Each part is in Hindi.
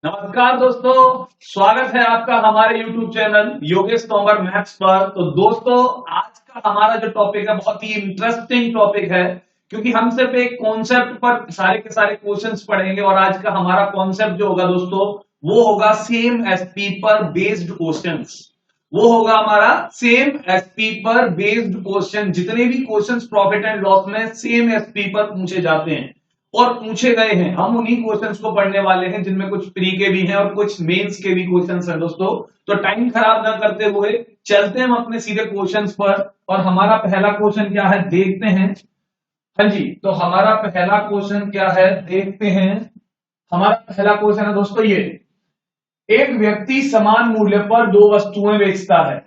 नमस्कार दोस्तों, स्वागत है आपका हमारे YouTube channel Yogesh Tomar maths पर। तो दोस्तों, आज का हमारा जो टॉपिक है बहुत ही इंटरेस्टिंग टॉपिक है, क्योंकि हम सिर्फ एक कॉन्सेप्ट पर सारे के सारे क्वेश्चंस पढ़ेंगे। और आज का हमारा कॉन्सेप्ट जो होगा दोस्तों, वो होगा सेम एसपी पर बेस्ड क्वेश्चंस। वो होगा हमारा सेम एसपी पर बेस्ड क्वेश्चन। जितने भी क्वेश्चंस प्रॉफिट एंड लॉस में सेम एसपी पर पूछे जाते हैं और पूछे गए हैं, हम उन्हीं क्वेश्चंस को पढ़ने वाले हैं, जिनमें कुछ प्री के भी हैं और कुछ मेंस के भी क्वेश्चंस हैं दोस्तों। तो टाइम खराब ना करते हुए चलते हैं हम अपने सीधे क्वेश्चंस पर। और हमारा पहला क्वेश्चन क्या है देखते हैं। हाँ जी, तो हमारा पहला क्वेश्चन क्या है देखते हैं। हमारा पहला क्वेश्चन है दोस्तों ये, एक व्यक्ति समान मूल्य पर दो वस्तुएं बेचता है।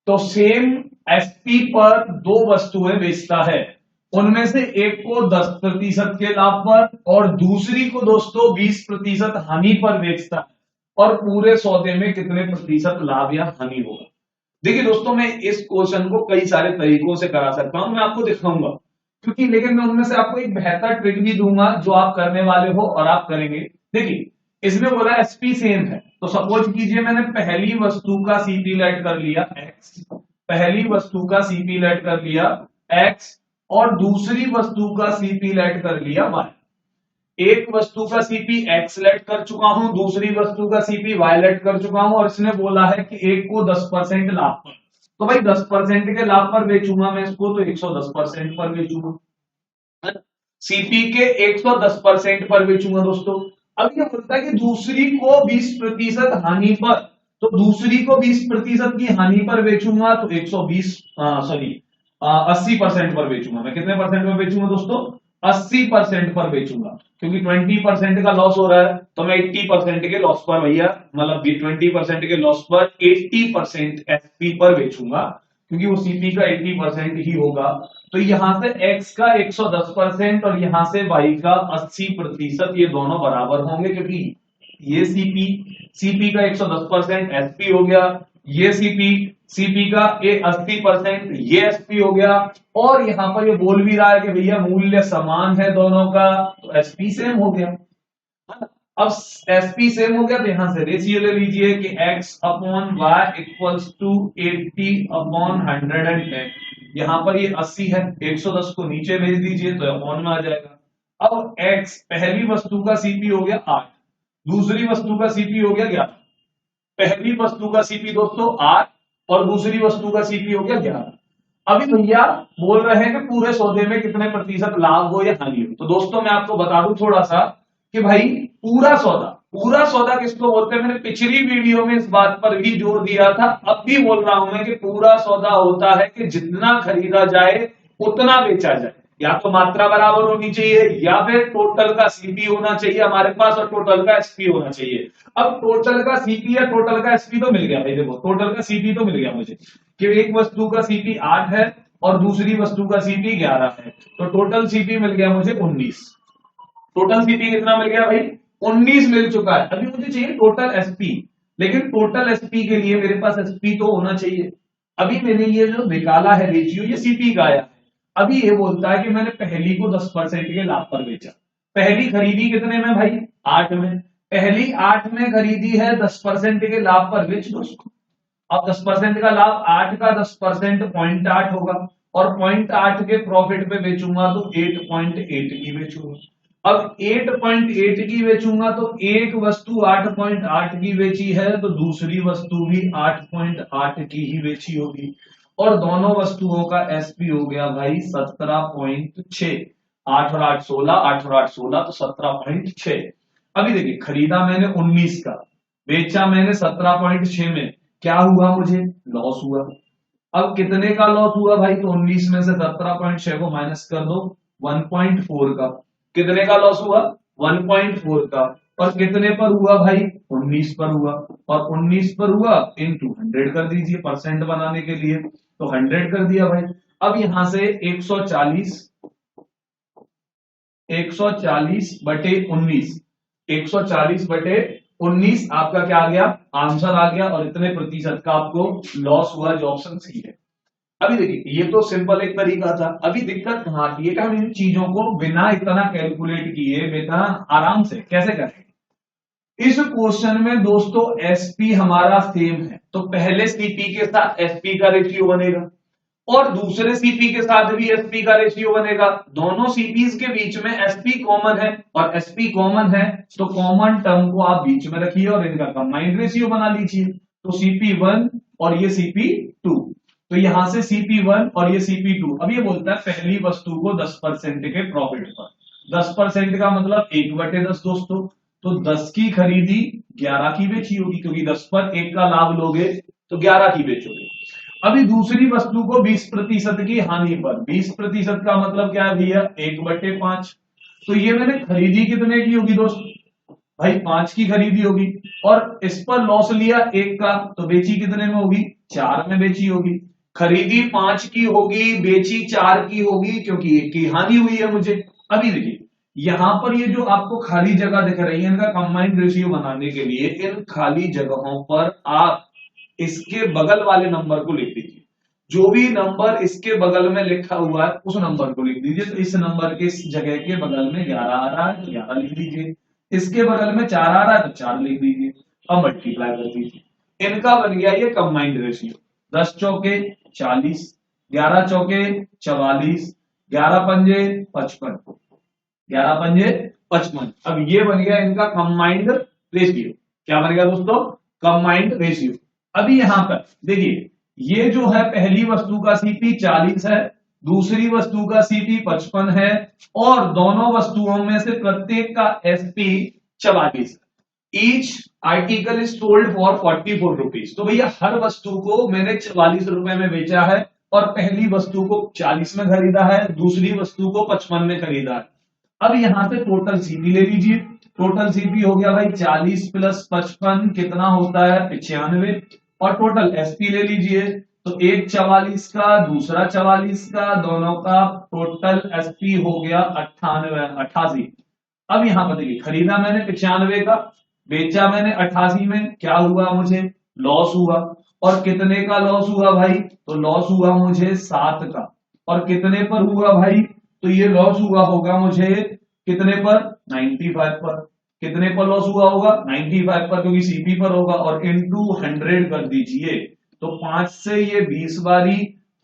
तो सेम एसपी पर दो वस्तुएं बेचता है, उनमें से एक को 10% के लाभ पर और दूसरी को दोस्तों 20% हानि पर बेचता है। और पूरे सौदे में कितने प्रतिशत लाभ या हानि होगा। देखिए दोस्तों, मैं इस क्वेश्चन को कई सारे तरीकों से करा सकता हूं, मैं आपको दिखाऊंगा, क्योंकि लेकिन मैं उनमें से आपको एक बेहतर ट्रिक भी दूंगा जो आप करने वाले हो और आप करेंगे। देखिए, इसमें बोला एसपी सेम है, तो सपोज कीजिए मैंने पहली वस्तु का सीपी लेट कर लिया एक्स, पहली वस्तु का सीपी लेट कर लिया एक्स, और दूसरी वस्तु का सीपी लेट कर लिया वाई। एक वस्तु का सीपी एक्स लेट कर चुका हूं, दूसरी वस्तु का सीपी वाई लेट कर चुका हूं, और इसने बोला है कि एक को 10% लाभ पर। तो भाई 10% के लाभ पर बेचूंगा मैं इसको, तो 110% पर बेचूंगा। सीपी के 110% पर बेचूंगा दोस्तों। अब ये बोलता है कि दूसरी को 20% हानि पर, तो दूसरी को 20% की हानि पर बेचूंगा, तो 120 सॉरी 80% पर बेचूंगा। मैं कितने परसेंट में बेचूंगा दोस्तों? 80% पर बेचूंगा, क्योंकि 20% का लॉस हो रहा है, तो मैं 80% के लॉस पर भैया, मतलब 20% के लॉस पर 80% एसपी पर बेचूंगा, क्योंकि वो सीपी का 80% ही होगा। तो यहां से x का 110% और यहां से y का 80%, ये दोनों बराबर होंगे, क्योंकि ये सीपी का 110% एसपी हो गया, ये सीपी का ये 80% ये एसपी हो गया। और यहां पर ये बोल भी रहा है कि भैया मूल्य समान है दोनों का, तो एसपी सेम हो गया। अब एसपी सेम हो गया, तो यहां से रेशियो ले लीजिए कि x upon y equals to 80 upon 110। यहां पर ये 80 है, 110 को नीचे भेज दीजिए तो अपॉन में आ जाएगा। अब x पहली वस्तु का सीपी हो गया 8, दूसरी वस्तु का सीपी हो गया 11। पहली वस्तु का सीपी दोस्तों 8 और दूसरी वस्तु का सीपी हो गया 11। अभी भैया बोल रहे हैं कि पूरे सौदे में कितने प्रतिशत लाभ हो या हानि हो। तो दोस्तों मैं आपको बता दूं थोड़ा सा कि भाई पूरा सौदा किसको बोलते हैं। मैंने पिछली वीडियो में इस बात पर भी जोर दिया था, अब भी बोल रहा हूं मैं कि पूरा सौदा होता है कि जितना खरीदा जाए उतना बेचा जाए। या तो मात्रा बराबर होनी चाहिए, या फिर टोटल का सीपी होना चाहिए हमारे पास और टोटल का एसपी होना चाहिए। अब टोटल का सीपी या टोटल का एसपी तो मिल गया भाई, देखो टोटल का सीपी तो मिल गया मुझे कि एक वस्तु का सीपी 8 है और दूसरी वस्तु का सीपी 11 है, तो टोटल सीपी मिल गया मुझे 19। टोटल सीपी कितना मिल गया भाई? 19 मिल चुका है। अभी मुझे चाहिए टोटल एसपी, लेकिन टोटल एसपी के लिए मेरे पास एसपी तो होना चाहिए। अभी मैंने ये जो निकाला है रेशियो, ये सीपी का आया है। अभी ये बोलता है कि मैंने पहली को 10% के लाभ पर बेचा। पहली खरीदी कितने में भाई? 8 में। पहली 8 में खरीदी है, 10% के लाभ पर बेच दो उसको। अब 10% का लाभ, 8 का 10% 0.8 होगा, और 0.8 के प्रॉफिट पे बेचूंगा तो 8.8 की बेचूंगा। अब 8.8 की बेचूंगा तो एक वस्तु 8.8 की बेची है, तो दूसरी वस्तु भी 8.8 की ही बेची होगी। और दोनों वस्तुओं का एसपी हो गया भाई 17.6। 8 और 8 16, 8 और 8 16, तो 17.6। अभी देखिए, खरीदा मैंने 19 का, बेचा मैंने 17.6 में, क्या हुआ मुझे? लॉस हुआ। अब कितने का लॉस हुआ भाई? तो 19 में से 17.6 को माइनस कर दो, 1.4 का। कितने का लॉस हुआ? 1.4 का। और कितने पर हुआ भाई? 19 पर हुआ। और 19 पर हुआ इंटू 100 कर दीजिए परसेंट बनाने के लिए, तो 100 कर दिया भाई। अब यहां से 140, 140 बटे 19, 140 बटे 19 आपका क्या आ गया? आंसर आ गया। और इतने प्रतिशत का आपको लॉस हुआ, जो ऑप्शन सी है। अभी देखिए, ये तो सिंपल एक तरीका था। अभी दिक्कत कहां आती है कि हम इन चीजों को बिना इतना कैलकुलेट किए, बिना आराम से कैसे करें। इस क्वेश्चन में दोस्तों एसपी हमारा सेम है, तो पहले सीपी के साथ एसपी का रेशियो बनेगा और दूसरे सीपी के साथ भी एसपी का रेशियो बनेगा। दोनों सीपीज के बीच में एसपी कॉमन है और एसपी कॉमन है तो कॉमन टर्म को आप बीच में रखिए और इनका कंबाइंड रेशियो बना लीजिए। तो CP1 और ये CP2, तो यहां से CP1 और ये CP2। अब ये बोलता है पहली वस्तु को 10% के प्रॉफिट पर, 10% का मतलब 1/10 दोस्तों, तो 10 की खरीदी 11 की बेची होगी, क्योंकि 10 पर 1 का लाभ लोगे तो 11 की बेचोगे। अभी दूसरी वस्तु को 20% की हानि पर, 20% का मतलब क्या है भैया, 1/5। तो ये मैंने खरीदी कितने की होगी दोस्त भाई, 5 की खरीदी होगी और इस पर लॉस लिया 1 का, तो बेची कितने में होगी, 4 में बेची होगी। खरीदी 5 की होगी, बेची 4 की होगी, क्योंकि 1 की हानि हुई है मुझे। अभी देखिए यहां पर ये जो आपको खाली जगह दिख रही है, इनका कंबाइंड रेशियो बनाने के लिए इन खाली जगहों पर आप इसके बगल वाले नंबर को लिख दीजिए। जो भी नंबर इसके बगल में लिखा हुआ है उस नंबर को लिख दीजिए। तो इस नंबर के इस जगह के बगल में 11 आ रहा है तो 11 लिख दीजिए, इसके बगल में 4 आ रहा है तो 4 लिख दीजिए। अब मल्टीप्लाई कर दीजिए, इनका बन गया ये कंबाइंड रेशियो। 10 चौके 40, 11 चौके 44, 11 पंजे 55, 11 पंजे 55। अब ये बन गया इनका कंबाइंड रेशियो। क्या बन गया दोस्तों, कंबाइंड रेशियो। अभी यहां पर देखिए ये जो है पहली वस्तु का सीपी 40 है, दूसरी वस्तु का सीपी 55 है और दोनों वस्तुओं में से प्रत्येक का एसपी 44 है। Each article is sold for 44 rupees. तो भैया हर वस्तु को मैंने 44 रुपए में बेचा है और पहली वस्तु को 40 में खरीदा है, दूसरी वस्तु को 55 में खरीदा है। अब यहां से टोटल सीपी ले लीजिए। टोटल सीपी हो गया भाई 40 प्लस 55 कितना होता है 95, और टोटल एसपी ले लीजिए। तो एक 44 का दूसरा 44 का, दोनों का टोटल एसपी हो गया 88। अब यहां पर देखिए खरीदा मैंने 95 का, बेचा मैंने 88 में, क्या हुआ मुझे, लॉस हुआ। और कितने का लॉस हुआ भाई, तो लॉस हुआ मुझे 7 का। और कितने पर हुआ भाई, तो ये लॉस हुआ होगा मुझे कितने पर, 95 पर। कितने पर लॉस हुआ होगा, 95 पर, क्योंकि सीपी पर होगा। और इनटू 100 कर दीजिए, तो 5 से ये 20 बारी,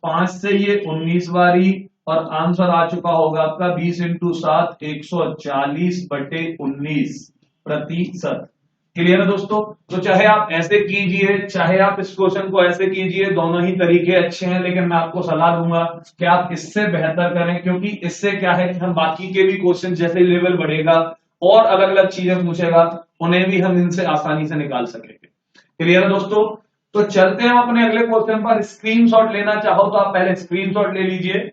5 से ये 19 बारी, और आंसर आ चुका होगा आपका 20 इंटू 7 140/19%। क्लियर है दोस्तों। तो चाहे आप ऐसे कीजिए, चाहे आप इस क्वेश्चन को ऐसे कीजिए, दोनों ही तरीके अच्छे हैं, लेकिन मैं आपको सलाह दूंगा कि आप इससे बेहतर करें, क्योंकि इससे क्या है कि हम बाकी के भी क्वेश्चन जैसे लेवल बढ़ेगा और अलग अलग चीजें पूछेगा, उन्हें भी हम इनसे आसानी से निकाल सकेंगे। क्लियर है दोस्तों। तो चलते हैं अपने अगले क्वेश्चन पर। स्क्रीनशॉट लेना चाहो तो आप पहले स्क्रीनशॉट ले लीजिए,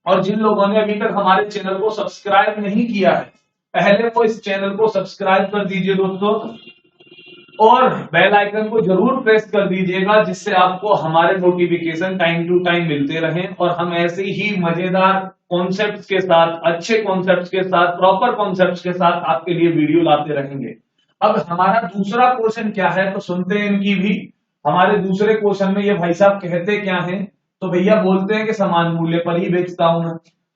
और जिन लोगों ने अभी तक हमारे चैनल को सब्सक्राइब नहीं किया है पहले वो इस चैनल को सब्सक्राइब कर दीजिए दोस्तों, और बेल आइकन को जरूर प्रेस कर दीजिएगा, जिससे आपको हमारे नोटिफिकेशन टाइम टू टाइम मिलते रहें और हम ऐसे ही मजेदार कॉन्सेप्ट्स के साथ, अच्छे कॉन्सेप्ट्स के साथ, प्रॉपर कॉन्सेप्ट्स के साथ आपके लिए वीडियो लाते रहेंगे। अब हमारा दूसरा क्वेश्चन क्या है तो सुनते हैं इनकी भी। हमारे दूसरे क्वेश्चन में ये भाई साहब कहते क्या हैं, तो भैया बोलते हैं कि समान मूल्य पर ही बेचता हूं मैं।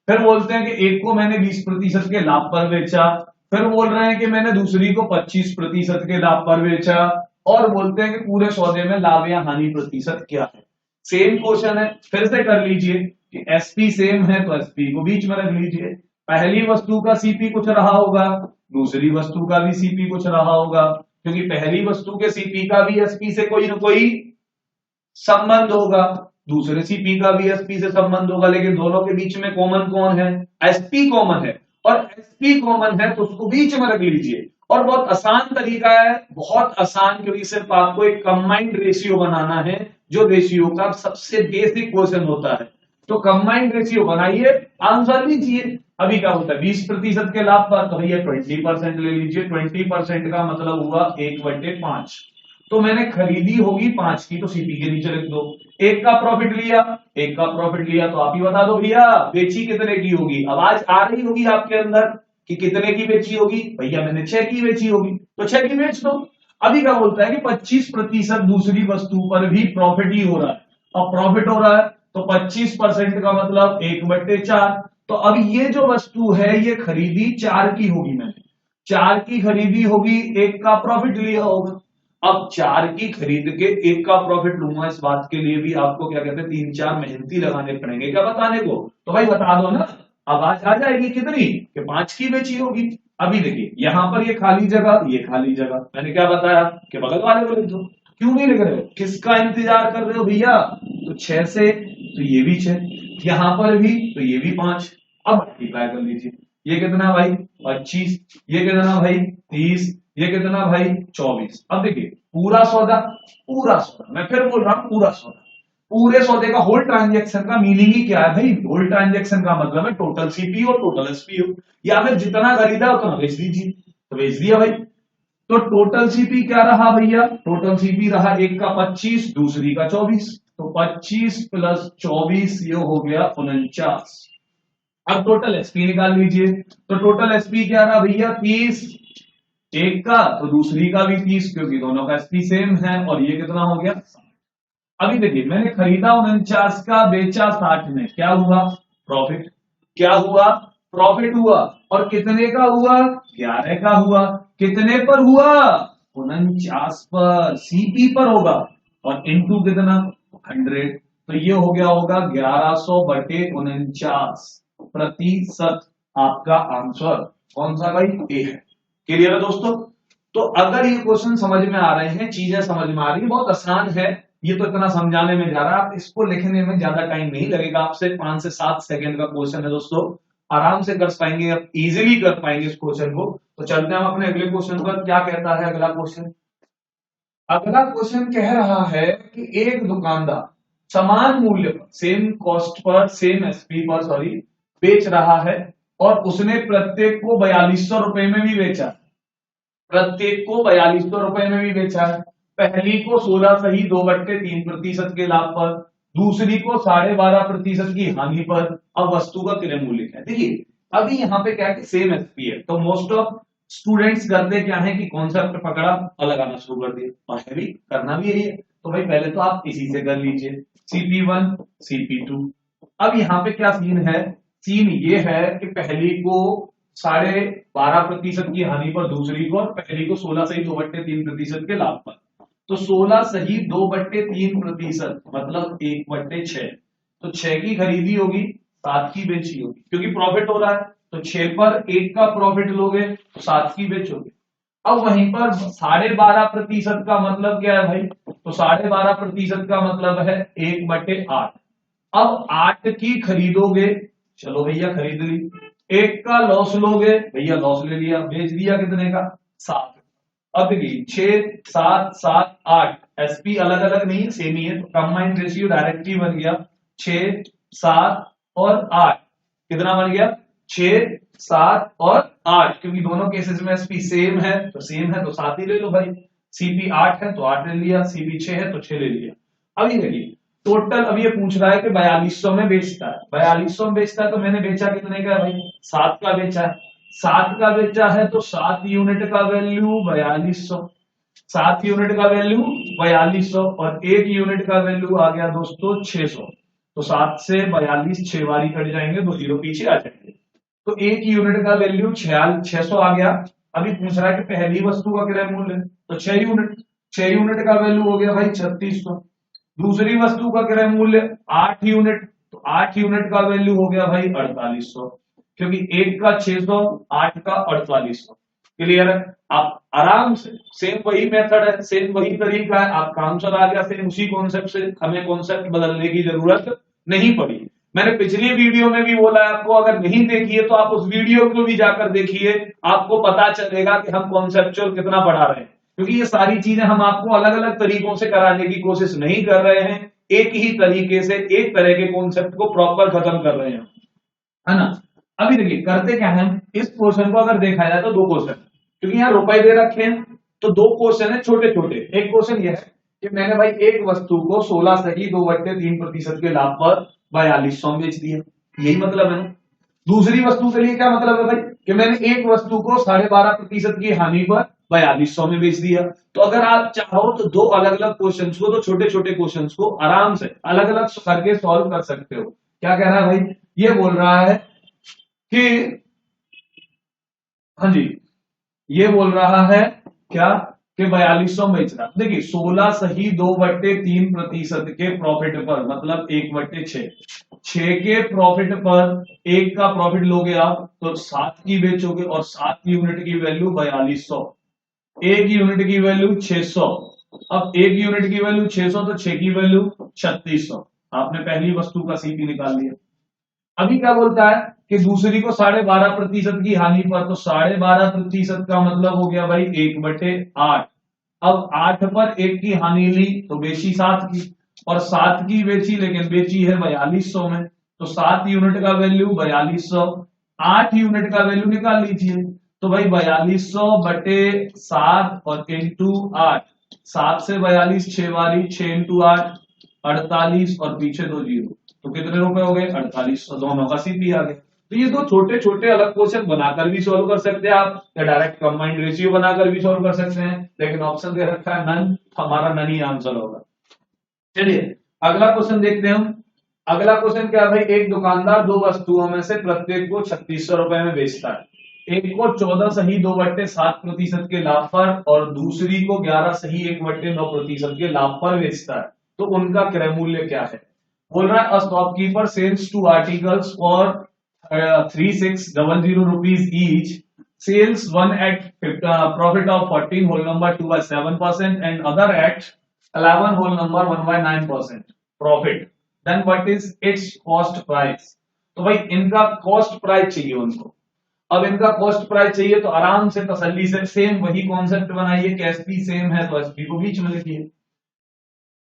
फिर बोलते हैं कि एक को मैंने 20% के लाभ पर बेचा। फिर बोल रहे हैं कि मैंने दूसरी को 25% के लाभ पर बेचा। और बोलते हैं कि पूरे सौदे में लाभ या हानि प्रतिशत क्या है। सेम क्वेश्चन है, फिर से कर लीजिए कि एसपी सेम है तो एसपी को बीच में रख लीजिए। पहली वस्तु का सीपी कुछ रहा होगा, दूसरी वस्तु का भी सीपी कुछ रहा होगा, क्योंकि पहली वस्तु के सीपी का भी एसपी से कोई ना कोई संबंध होगा, दूसरे सीपी का भी एसपी से संबंध होगा, लेकिन दोनों के बीच में कॉमन कौन है, एसपी कॉमन है। और एसपी कॉमन है तो उसको बीच में रख लीजिए। और बहुत आसान तरीका है, बहुत आसान, क्योंकि सिर्फ आपको एक कंबाइंड रेशियो बनाना है, जो रेशियो का सबसे बेसिक क्वेश्चन होता है। तो कंबाइंड रेशियो बनाइए, आंसर लीजिए। अभी क्या होता है 20% के लाभ पर, तो भैया 20% ले लीजिए। 20% का मतलब हुआ 1/5। तो मैंने खरीदी होगी 5 की, तो सीपी के नीचे लिख दो। एक का प्रॉफिट लिया, एक का प्रॉफिट लिया, तो आप ही बता दो भैया बेची कितने की होगी। आवाज आ रही होगी आपके अंदर कि कितने की बेची होगी, भैया मैंने 6 की बेची होगी, तो 6 की बेच दो। अभी क्या बोलता है कि 25% दूसरी वस्तु पर भी प्रॉफिट ही हो रहा है। अब प्रॉफिट हो रहा है तो 25% का मतलब 1/4। तो अब ये जो वस्तु है ये खरीदी 4 की होगी मैंने, 4 की खरीदी होगी, 1 का प्रॉफिट लिया होगा। अब 4 की खरीद के 1 का प्रॉफिट लूंगा, इस बात के लिए भी आपको क्या कहते हैं 3-4 मेहनती लगाने पड़ेंगे क्या बताने को, तो भाई बता दो ना। आवाज आ जाएगी कितनी कि 5 की बेची होगी। अभी देखिए यहां पर ये खाली जगह, ये खाली जगह, मैंने क्या बताया कि बगल वाले को लिख दो। क्यों नहीं लिख रहे हो, किसका इंतजार कर रहे हो भैया, तो 6 से तो ये भी 6, यहां पर भी तो ये भी 5। अब मल्टीप्लाई कर लीजिए, ये कितना भाई 25, ये कितना भाई 30, ये कितना भाई 24। अब देखिए पूरा सौदा, पूरा सौदा मैं फिर बोल रहा हूं पूरा सौदा, पूरे सौदे का होल ट्रांजेक्शन का मीनिंग ही क्या है भाई, होल ट्रांजेक्शन का मतलब है टोटल सीपीओ टोटल एसपीओ, या फिर जितना खरीदा उतना बेच दीजिए, तो बेच दिया भाई। तो टोटल सीपी क्या रहा भैया, टोटल सीपी रहा एक का 25, दूसरी का 24, तो 25 प्लस 24 ये हो गया 49। अब टोटल एसपी निकाल लीजिए, तो टोटल एसपी क्या रहा भैया 30, एक का तो दूसरी का भी 30, क्योंकि दोनों का एसपी सेम है, और ये कितना हो गया। अभी देखिए मैंने खरीदा 49 का, बेचा 60 में, क्या हुआ प्रॉफिट, क्या हुआ प्रॉफिट हुआ, और कितने का हुआ 11 का हुआ, कितने पर हुआ 49 पर, सीपी पर होगा, और इनटू कितना 100, तो ये हो गया होगा 1100/49 प्रतिशत, आपका आंसर कौन सा भाई ए है। क्लियर है दोस्तों। तो अगर ये क्वेश्चन समझ में आ रहे हैं, चीजें समझ में आ रही है, बहुत आसान है, ये तो इतना समझाने में जा रहा है, आप इसको लिखने में ज्यादा टाइम नहीं लगेगा, आपसे 5 से 7 सेकंड का क्वेश्चन है दोस्तों, आराम से कर पाएंगे, आप इजीली कर पाएंगे इस क्वेश्चन को। तो चलते हैं हम अपने अगले क्वेश्चन पर, क्या कहता है अगला क्वेश्चन। अगला क्वेश्चन कह रहा है कि एक दुकानदार समान मूल्य पर, same cost per, same SP पर सॉरी, बेच रहा है, और उसने प्रत्येक को 4200 रुपए में भी बेचा, प्रत्येक को 4200 रुपए में भी बेचा है। पहली को 16 सही 2/3% के लाभ पर, दूसरी को 12.5% की हानि पर। अब वस्तु का क्रय मूल्य क्या है, देखिए अभी यहाँ पे क्या है सेम एसपी है, तो मोस्ट ऑफ स्टूडेंट्स करते क्या है कि कॉन्सेप्ट पकड़ा और लगाना शुरू कर दिए, और है भी करना भी यही है। तो भाई पहले तो आप इसी से कर लीजिए, CP1 CP2। अब यहाँ पे क्या सीन है, सीन ये है कि पहली को 12.5% की हानि पर, दूसरी को, और पहली को 16 सही 2/3% के लाभ पर। तो 16 सही 2/3% मतलब 1/6, तो 6 की खरीदी होगी 7 की बेची होगी, क्योंकि प्रॉफिट हो रहा है, तो 6 पर 1 का प्रॉफिट लोगे तो 7 की बेचोगे। अब वहीं पर 12.5% का मतलब क्या है भाई, तो 12.5% का मतलब है 1/8। अब 8 की खरीदोगे, चलो भैया खरीद ली, 1 का लॉस लोगे, भैया लॉस ले लिया, बेच दिया कितने का 7। अब देखिए 6 7 7 8, एसपी अलग अलग नहीं सेम ही है, तो कंबाइंड रेशियो डायरेक्ट ही बन गया 6 7 और 8, कितना बन गया 6 7 और 8, क्योंकि दोनों केसेस में एसपी सेम है, तो सेम है तो 7 ही ले लो भाई। सीपी 8 है तो 8 ले लिया, सीपी 6 है तो 6 ले लिया। अब ये देखिए टोटल, अब ये पूछ रहा है कि 4200 में बेचता है, 4200 में बेचता है, तो मैंने बेचा कितने का है भाई 7 का बेचा है, 7 का बेचा है तो 7 यूनिट का वैल्यू 4200, 7 यूनिट का वैल्यू 4200, और 1 यूनिट का वैल्यू आ गया दोस्तों 600, तो 7 से 42 6 बारी कट जाएंगे, 2 जीरो पीछे आ जाएंगे, तो 1 यूनिट का वैल्यू 600 आ गया। अभी पूछ रहा है कि पहली वस्तु का क्रय मूल्य, तो 6 यूनिट, 6 यूनिट का वैल्यू हो गया भाई 3600। दूसरी वस्तु का क्रय मूल्य 8 यूनिट, तो 8 यूनिट का वैल्यू हो गया भाई 4800, क्योंकि 1 का 600, 8 का 4800। क्लियर है, आप आराम से, सेम वही मेथड है, सेम वही तरीका है, आपका आंसर आ गया सेम उसी कॉन्सेप्ट से, हमें कॉन्सेप्ट बदलने की जरूरत नहीं पड़ी। मैंने पिछली वीडियो में भी बोला है आपको, अगर नहीं देखी है तो आप उस वीडियो को भी जाकर देखिए, आपको पता चलेगा कि हम कॉन्सेप्चुअल कितना पढ़ा रहे हैं, क्योंकि ये सारी चीजें हम आपको अलग अलग तरीकों से कराने की कोशिश नहीं कर रहे हैं, एक ही तरीके से एक तरह के कॉन्सेप्ट को प्रॉपर खत्म कर रहे हैं, है ना। अभी देखिए करते क्या है, इस क्वेश्चन को अगर देखा जाए तो 2 क्वेश्चन, क्योंकि यहाँ रुपए दे रखे हैं, तो 2 क्वेश्चन है छोटे छोटे। एक क्वेश्चन यह है कि मैंने भाई एक वस्तु को 16 सही 2/3% के लाभ पर 4200 में बेच दिया, यही मतलब है ना। दूसरी वस्तु के लिए क्या मतलब है भाई, कि मैंने एक वस्तु को 12.5% की हानि पर 4200 में बेच दिया। तो अगर आप चाहो तो 2 अलग अलग क्वेश्चन को, तो छोटे छोटे क्वेश्चन को आराम से अलग अलग करके सॉल्व कर सकते हो। क्या कह रहा है भाई, ये बोल रहा है कि हाँ जी, ये बोल रहा है क्या कि 4200 बेच रहा। देखिए 16 सही 2/3% के प्रॉफिट पर, मतलब 1/6, 6 के प्रॉफिट पर 1 का प्रॉफिट लोगे आप तो 7 की बेचोगे, और 7 यूनिट की वैल्यू 4200, 1 यूनिट की वैल्यू 600। अब 1 यूनिट की वैल्यू 600 तो 6 की वैल्यू 3600। आपने पहली वस्तु का सीपी निकाल लिया। अभी क्या बोलता है कि दूसरी को 12.5% की हानि पर, तो 12.5% का मतलब हो गया भाई 1/8। अब 8 पर 1 की हानि ली तो बेची 7 की, और 7 की बेची लेकिन बेची है 4200 में, तो 7 यूनिट का वैल्यू 4200, 8 यूनिट का वैल्यू निकाल लीजिए। तो भाई 4200 बटे 7 और इंटू 8, 7 से 42 6 बारी 6 इंटू 8 48, और पीछे 2 जीरो, तो कितने रुपए हो गए 4800। दोनों का सीपी आ गया। तो ये दो छोटे छोटे अलग क्वेश्चन बनाकर भी सॉल्व कर सकते हैं आप, या डायरेक्ट कंबाइंड रेशियो बनाकर भी सॉल्व कर सकते हैं, लेकिन ऑप्शन दे रखा है नन, हमारा नन ही आंसर होगा। चलिए अगला क्वेश्चन देखते हैं हम। अगला क्वेश्चन क्या है भाई, एक दुकानदार दो वस्तुओं में से प्रत्येक को 3600 रुपए में बेचता है। एक को 14 सही 2/7% के लाभ पर, और दूसरी को 11 सही 1/9% के लाभ पर बेचता है, तो उनका क्रय मूल्य क्या है। बोल रहा है, a shopkeeper sells two articles for 3600 rupees each, sales one at profit of 14 whole number 2 by 7% and other at 11 whole number 1 by 9% profit, then what is its cost price। तो भाई इनका कॉस्ट प्राइस चाहिए उनको। अब इनका कॉस्ट प्राइस चाहिए तो आराम से तसल्ली से सेम वही कॉन्सेप्ट बनाइए कि एसपी सेम है तो एसपी को बीच में लिखिए।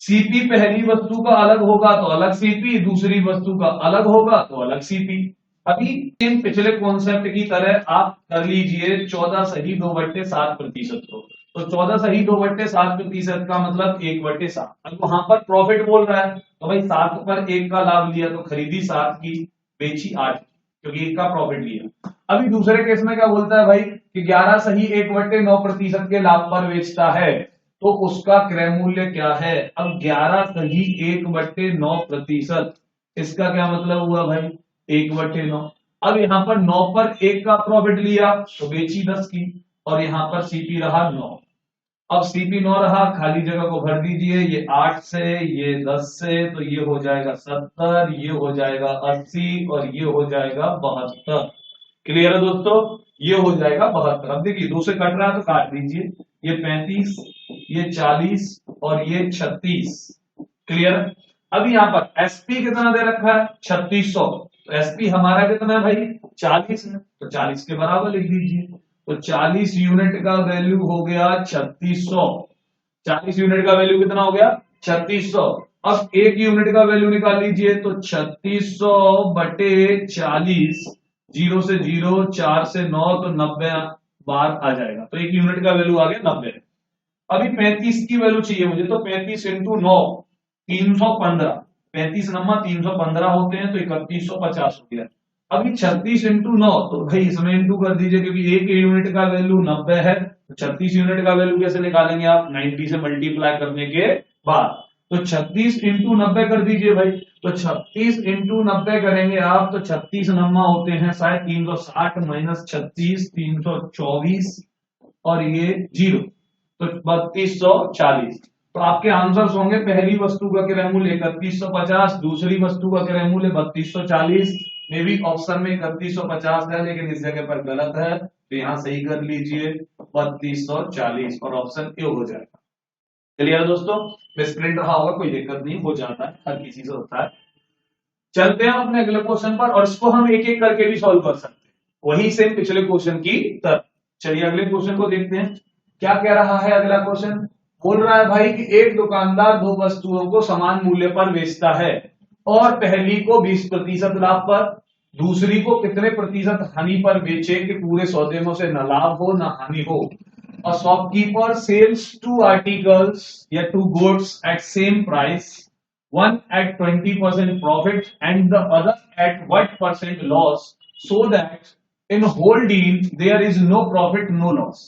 सीपी पहली वस्तु का अलग होगा तो अलग सीपी, दूसरी वस्तु का अलग होगा तो अलग सीपी। अभी इन पिछले कॉन्सेप्ट की तरह आप कर लीजिए 14 सही 2/7% को, तो 14 सही 2/7% का मतलब 1/7। अब वहां पर प्रॉफिट बोल रहा है तो भाई 7 पर 1 का लाभ लिया तो खरीदी 7 की, बेची 8 की, क्योंकि 1 का प्रॉफिट लिया। अभी दूसरे केस में क्या बोलता है भाई कि 11 सही 1/9% के लाभ पर बेचता है, तो उसका क्रय मूल्य क्या है। अब 11 सही 1/9%, इसका क्या मतलब हुआ भाई 1/9। अब यहां पर 9 पर 1 का प्रॉफिट लिया तो बेची 10 की, और यहां पर सीपी रहा 9। अब सीपी 9 रहा, खाली जगह को भर दीजिए, ये 8 से, ये 10 से, तो ये हो जाएगा 70, ये हो जाएगा 80, और ये हो जाएगा 72। क्लियर है दोस्तों, ये हो जाएगा 72। अब देखिए 2 से कट रहा है तो काट दीजिए, ये 35, ये 40 और ये 36। क्लियर। अब यहाँ पर एसपी कितना दे रखा है 3600, तो एसपी हमारा कितना है भाई 40 है, तो 40 के बराबर लिख दीजिए। तो 40 यूनिट का वैल्यू हो गया 3600। 40 यूनिट का वैल्यू कितना हो गया 3600। अब 1 यूनिट का वैल्यू निकाल लीजिए, तो 3600 बटे 40, 0 से 0, 4 से 9, तो 90 बार आ जाएगा, तो 1 यूनिट का वैल्यू आ गया 90। अभी 35 की वैल्यू चाहिए मुझे, तो 35 इंटू 9 315, 35 नंबर 315 होते हैं, तो 3150 हो गया। अभी 36 इंटू 9, तो भाई इसमें इंटू कर दीजिए, क्योंकि 1 यूनिट का वैल्यू 90 है, तो 36 यूनिट का वैल्यू कैसे निकालेंगे आप 90 से मल्टीप्लाई करने के बाद। तो 36 इंटू 90 कर दीजिए भाई, तो 36 इंटू 90 करेंगे आप, तो 36 नंबर होते हैं शायद 360 माइनस 36 324, और ये 0, तो 3240। तो आपके आंसर्स होंगे पहली वस्तु का क्रय मूल्य 3150, दूसरी वस्तु का क्रय मूल्य 3240। मे भी ऑप्शन में 3150 है, लेकिन इस जगह पर गलत है, तो यहां सही कर लीजिए 3240, और ऑप्शन ए हो जाएगा। क्लियर दोस्तों, मिसप्रिंट रहा होगा, कोई दिक्कत नहीं, हो जाता है, हर किसी से होता है। चलते हैं अपने अगले क्वेश्चन पर, और इसको हम एक एक करके भी सॉल्व कर सकते हैं, वही सेम पिछले क्वेश्चन की तरह। चलिए अगले क्वेश्चन को देखते हैं, क्या कह रहा है अगला क्वेश्चन। बोल रहा है भाई कि एक दुकानदार दो वस्तुओं को समान मूल्य पर बेचता है, और पहली को 20% लाभ पर, दूसरी को कितने प्रतिशत हानि पर बेचे कि पूरे सौदे में से न लाभ हो न हानि हो। A shopkeeper sells two articles या two goods at same price, one at 20% profit and the other at what percent loss, so that in whole deal there is no profit no loss,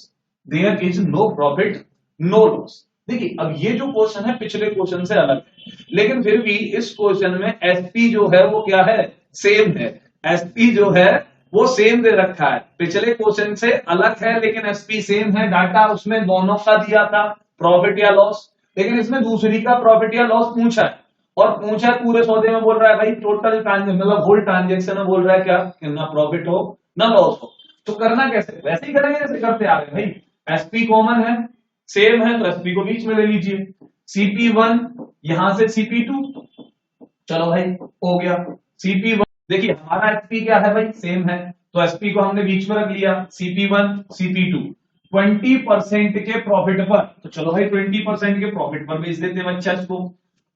there is no profit no loss। देखिए अब ये जो क्वेश्चन है पिछले क्वेश्चन से अलग है, लेकिन फिर भी इस क्वेश्चन में एसपी जो है वो क्या है सेम है। एसपी जो है वो सेम दे रखा है, पिछले क्वेश्चन से अलग है लेकिन एसपी सेम है। डाटा उसमें दोनों का दिया था, प्रॉफिट या लॉस, लेकिन इसमें दूसरी का प्रॉफिट या लॉस पूछा है, और पूछा है पूरे सौदे में, बोल रहा है भाई टोटल मतलब होल ट्रांजेक्शन में, बोल रहा है क्या कि ना प्रॉफिट हो ना लॉस हो। तो करना कैसे, वैसे ही करेंगे जैसे करते आ रहे हैं भाई। एसपी कॉमन है, सेम है, तो एसपी को बीच में ले लीजिए, CP1 यहां से CP2, चलो भाई हो गया। CP1 देखिए हमारा एसपी क्या है भाई, सेम है, तो एसपी को हमने बीच में रख लिया, CP1 CP2 20% के प्रॉफिट पर, तो चलो भाई 20% के प्रॉफिट पर बेच देते हैं बच्चा इसको।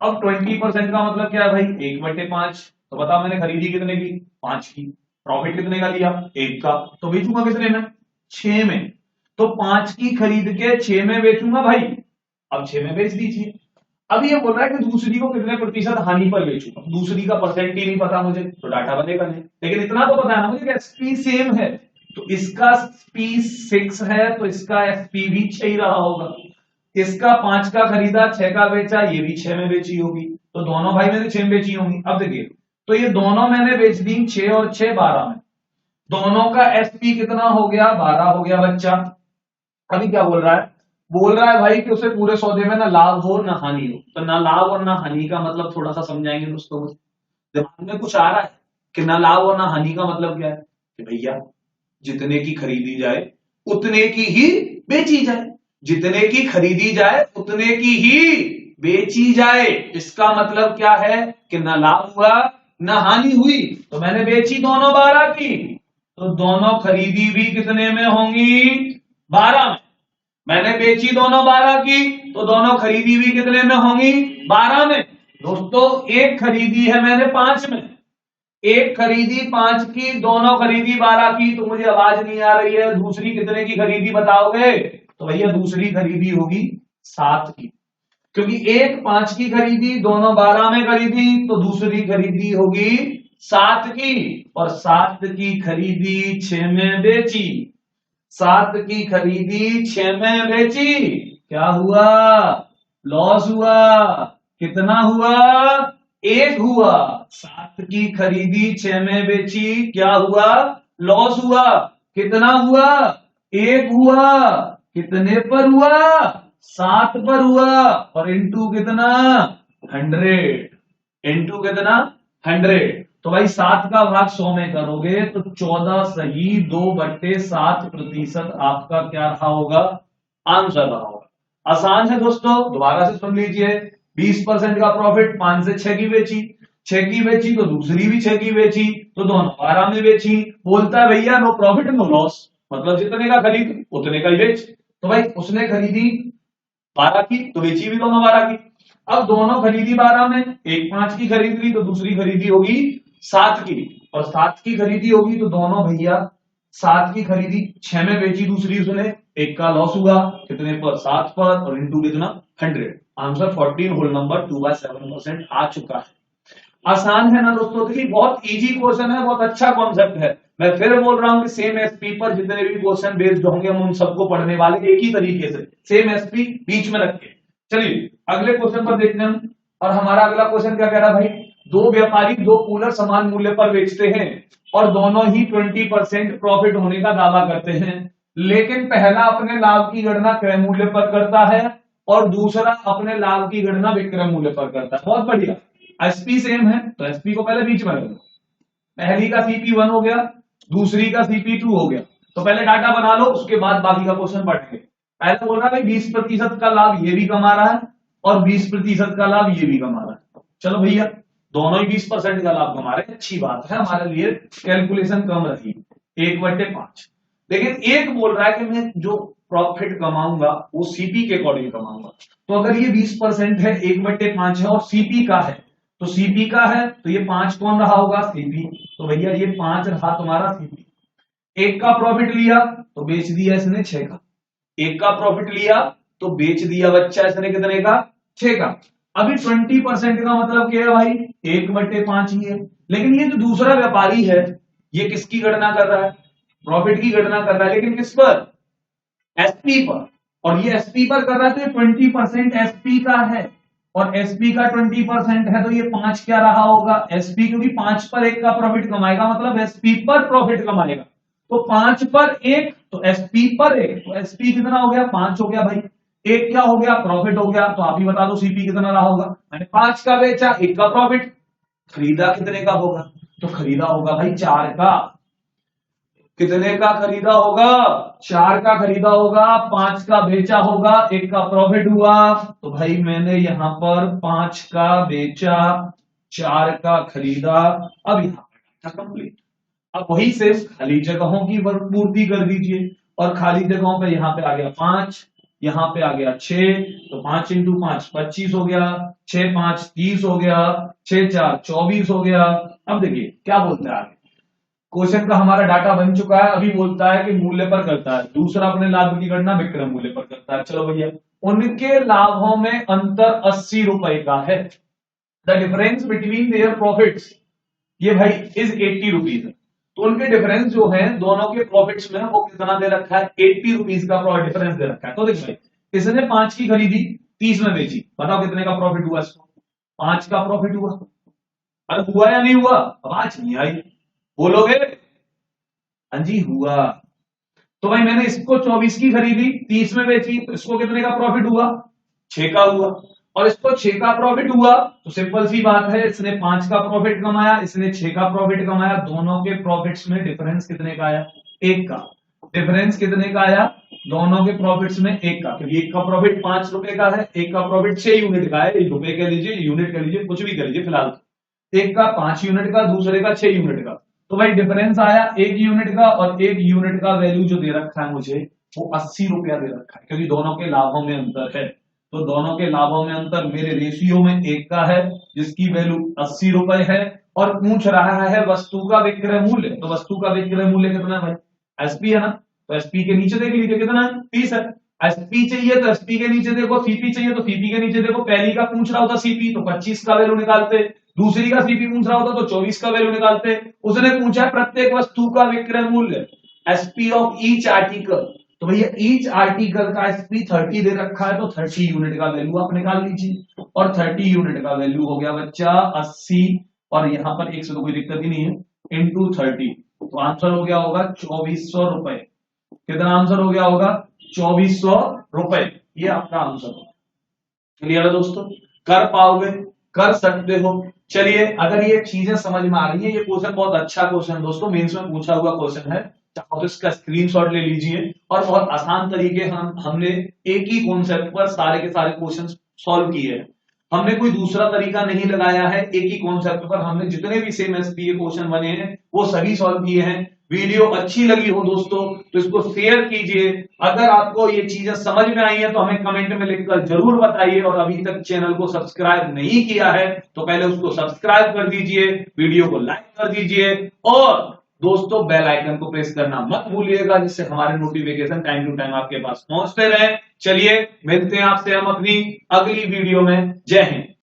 अब 20% का मतलब क्या है भाई, 1/5, तो बताओ मैंने खरीदी कितने की, 5 की, प्रॉफिट कितने का लिया, 1 का, तो बेचूंगा कितने में, 6 में, तो 5 की खरीद के 6 में बेचूंगा भाई, अब 6 में बेच दीजिए। अब ये बोल रहा है कि दूसरी को कितने प्रतिशत हानि पर बेचूंगा, दूसरी का परसेंट ही नहीं पता मुझे, तो डाटा बनेगा नहीं, लेकिन इतना तो पता है ना मुझे कि एसपी सेम है, तो इसका पी 6 है तो इसका एसपी भी 6 ही रहा होगा, इसका 5 का खरीदा 6 का बेचा, ये भी 6 में बेची होगी, तो दोनों भाई मैंने 6 में बेची होंगी। अब देखिए तो ये दोनों मैंने बेच दी 6 और 6 12 में, दोनों का एसपी कितना हो गया, 12 हो गया बच्चा। अभी क्या बोल रहा है, बोल रहा है भाई कि उसे पूरे सौदे में ना लाभ हो ना हानि हो, तो ना लाभ और ना हानि का मतलब थोड़ा सा समझाएंगे दोस्तों। दिमाग में कुछ आ रहा है कि ना लाभ और ना हानि का मतलब क्या है, कि भैया जितने की खरीदी जाए उतने की ही बेची जाए, जितने की खरीदी जाए उतने की ही बेची जाए, इसका मतलब क्या है कि ना लाभ हुआ ना हानि हुई, तो मैंने बेची दोनों 12 की, तो दोनों खरीदी भी कितने में होंगी, 12 में। मैंने बेची दोनों 12 की, तो दोनों खरीदी भी कितने में होंगी, 12 में। दोस्तों एक खरीदी है मैंने 5 में, एक खरीदी 5 की, दोनों खरीदी 12 की, तो मुझे आवाज नहीं आ रही है, दूसरी कितने की खरीदी बताओगे, तो भैया दूसरी खरीदी होगी 7 की, क्योंकि एक 5 की खरीदी, दोनों 12 में खरीदी, तो दूसरी खरीदी होगी 7 की, और 7 की खरीदी 6 में बेची, 7 की खरीदी 6 में बेची, क्या हुआ, लॉस हुआ, कितना हुआ, 1 हुआ। 7 की खरीदी 6 में बेची, क्या हुआ, लॉस हुआ, कितना हुआ, 1 हुआ, कितने पर हुआ, 7 पर हुआ, और इंटू कितना, 100, इंटू कितना, 100, तो भाई 7 का भाग 100 में करोगे तो 14 सही 2/7% आपका क्या रहा होगा, आंसर रहा होगा। आसान है दोस्तों, दोबारा से सुन लीजिए, 20% का प्रॉफिट 5 से 6 की बेची, 6 की बेची तो दूसरी भी 6 की बेची, तो दोनों 12 में बेची, बोलता है भैया नो प्रॉफिट नो लॉस, मतलब जितने का खरीद उतने का ही बेच, तो भाई उसने खरीदी 12 की तो बेची भी दोनों 12 की। अब दोनों खरीदी 12 में, एक 5 की खरीद ली तो दूसरी खरीदी होगी 7 की, और 7 की खरीदी होगी तो दोनों भैया 7 की खरीदी 6 में बेची, दूसरी उसने, एक का लॉस हुआ, कितने पर, 7 पर, और इंटू कितना, 100, आंसर 14 होल नंबर 2/7% आ चुका है। आसान है ना दोस्तों, देखिए बहुत इजी क्वेश्चन है, बहुत अच्छा कॉन्सेप्ट है। मैं फिर बोल रहा हूं कि सेम एसपी पर जितने भी क्वेश्चन बेस्ड होंगे हम उन सबको पढ़ने वाले एक ही तरीके से, सेम एसपी बीच में रख के। चलिए अगले क्वेश्चन पर देखते हैं हम, और हमारा अगला क्वेश्चन क्या कह रहा है भाई, दो व्यापारी दो कूलर समान मूल्य पर बेचते हैं और दोनों ही 20% प्रॉफिट होने का दावा करते हैं, लेकिन पहला अपने लाभ की गणना क्रय मूल्य पर करता है और दूसरा अपने लाभ की गणना विक्रय मूल्य पर करता है। बहुत बढ़िया, एसपी सेम है तो एसपी को पहले बीच में रख दो, पहली का CP1 हो गया, दूसरी का CP2 हो गया, तो पहले डाटा बना लो उसके बाद बाकी का क्वेश्चन पढ़ेंगे। पहले बोल रहा है 20% का लाभ ये भी कमा रहा है और 20% का लाभ ये भी कमा रहा है, चलो भैया दोनों ही 20% का लाभ कमा रहे हैं, अच्छी बात है, हमारे लिए कैलकुलेशन कम रही 1/5। लेकिन एक बोल रहा है कि मैं जो प्रॉफिट कमाऊंगा वो सीपी के अकॉर्डिंग कमाऊंगा, तो अगर ये 20% है 1/5 है और सीपी का है, तो सीपी का है तो ये 5 कौन रहा होगा, सीपी, तो भैया ये 5 रहा तुम्हारा सीपी। एक का प्रॉफिट लिया तो बेच दिया इसने 6 का, एक का प्रॉफिट लिया तो बेच दिया बच्चा इसने कितने का, 6 का। अभी 20% का मतलब क्या है भाई, 1/5 ही है, लेकिन ये जो दूसरा व्यापारी है ये किसकी गणना कर रहा है, प्रॉफिट की गणना कर रहा है, लेकिन किस पर, एसपी पर, और ये एसपी पर कर रहा है तो 20% एसपी का है और एसपी का 20% है, तो ये 5 क्या रहा होगा एसपी, क्योंकि 5 पर 1 का प्रॉफिट कमाएगा, मतलब एसपी पर प्रॉफिट कमाएगा। तो 5 पर 1, तो एसपी पर 1, तो एसपी कितना हो गया 5 हो गया भाई, 1 क्या हो गया प्रॉफिट हो गया। तो आप ही बता दो सीपी कितना रहा होगा, मैंने 5 का बेचा, 1 का प्रॉफिट, खरीदा कितने का होगा, तो खरीदा होगा भाई 4 का। कितने का खरीदा होगा 4 का खरीदा होगा, 5 का बेचा होगा, 1 का प्रॉफिट हुआ। तो भाई मैंने यहां पर 5 का बेचा, 4 का खरीदा। अब यहां पर कंप्लीट। अब वही सिर्फ खाली जगहों की पूर्ति कर दीजिए, और खाली जगहों पे यहां पे आ गया 5, यहां पे आ गया 6, तो 5 इंटू 5 25 हो गया, 6 5 30 हो गया, 6 4 24 हो गया। अब देखिए क्या बोलता है आगे, क्वेश्चन का हमारा डाटा बन चुका है। अभी बोलता है कि मूल्य पर करता है, दूसरा अपने लाभ की गणना विक्रय मूल्य पर करता है। चलो भैया, उनके लाभों में अंतर 80 रुपए का है, the difference between their profits, ये भाई इज 80 रुपीज है। तो उनके डिफरेंस जो है दोनों के प्रॉफिट्स में वो कितना दे रखा है 80 रुपीज का डिफरेंस दे रखा है। तो देखिए इसने 5 की खरीदी, 30 में बेची, बताओ कितने का प्रॉफिट हुआ इसको, 5 का प्रॉफिट हुआ। अरे हुआ या नहीं हुआ, आवाज नहीं आई, बोलोगे हाँ जी हुआ। तो भाई मैंने इसको 24 की खरीदी, 30 में बेची, तो इसको कितने का प्रॉफिट हुआ 6 का हुआ। और इसको 6 का प्रॉफिट हुआ, तो सिंपल सी बात है, इसने 5 का प्रॉफिट कमाया, इसने 6 का प्रॉफिट कमाया, दोनों के प्रॉफिट्स में डिफरेंस कितने का आया 1 का। डिफरेंस कितने का आया दोनों के प्रॉफिट्स में 1 का, क्योंकि 1 का प्रॉफिट 5 रुपए का है, 1 का प्रॉफिट 6 यूनिट का है, रुपए कह लीजिए यूनिट कह लीजिए कुछ भी कह लीजिए, फिलहाल एक का 5 यूनिट का, दूसरे का 6 यूनिट का। तो भाई डिफरेंस आया 1 यूनिट का, और 1 यूनिट का वैल्यू जो दे रखा है मुझे वो 80 रुपया दे रखा है, क्योंकि दोनों के लाभों में अंतर है। तो दोनों के लाभों में अंतर मेरे रेशियो में 1 का है, जिसकी वैल्यू 80 रुपए है। और पूछ रहा है वस्तु का विक्रय मूल्य, तो वस्तु का विक्रय मूल्य कितना है भाई एसपी है ना, तो एसपी के नीचे देख लीजिए कितना है 30 है। एसपी चाहिए तो एसपी के नीचे देखो, सीपी चाहिए तो सीपी के नीचे देखो। पहली का पूछ रहा होता सीपी तो 25 का वैल्यू निकालते, दूसरी का सीपी पूछ रहा होता तो 24 का वैल्यू निकालते। उसने पूछा है प्रत्येक वस्तु का विक्रय मूल्य, एसपी ऑफ ईच आर्टिकल, तो भैया ईच आर्टिकल का एसपी 30 दे रखा है, तो 30 यूनिट का वैल्यू आप निकाल लीजिए। और 30 यूनिट का वैल्यू हो गया बच्चा 80, और यहां पर 1 से तो कोई दिक्कत ही नहीं है, इंटू 30, तो आंसर हो गया होगा 2400 रुपए। कितना आंसर हो गया होगा 2400 रुपए, ये आपका आंसर होगा। क्लियर है दोस्तों, कर पाओगे, कर सकते हो। चलिए अगर ये चीजें समझ में आ रही है, ये क्वेश्चन बहुत अच्छा क्वेश्चन दोस्तों, मेंस में पूछा हुआ क्वेश्चन है, चाहो तो इसका स्क्रीनशॉट ले लीजिए। और बहुत आसान तरीके हमने एक ही कॉन्सेप्ट पर सारे के सारे क्वेश्चन सॉल्व किए हैं। हमने कोई दूसरा तरीका नहीं लगाया है, एक ही कॉन्सेप्ट पर हमने जितने भी सेम एसपीए क्वेश्चन बने हैं वो सभी सॉल्व किए हैं। वीडियो अच्छी लगी हो दोस्तों तो इसको शेयर कीजिए। अगर आपको ये चीजें समझ में आई है तो हमें कमेंट में लिखकर जरूर बताइए, और अभी तक चैनल को सब्सक्राइब नहीं किया है तो पहले उसको सब्सक्राइब कर दीजिए, वीडियो को लाइक कर दीजिए, और दोस्तों बेल आइकन को प्रेस करना मत भूलिएगा, जिससे हमारे नोटिफिकेशन टाइम टू टाइम आपके पास पहुंचते रहे। चलिए मिलते हैं आपसे हम अपनी अगली वीडियो में। जय हिंद।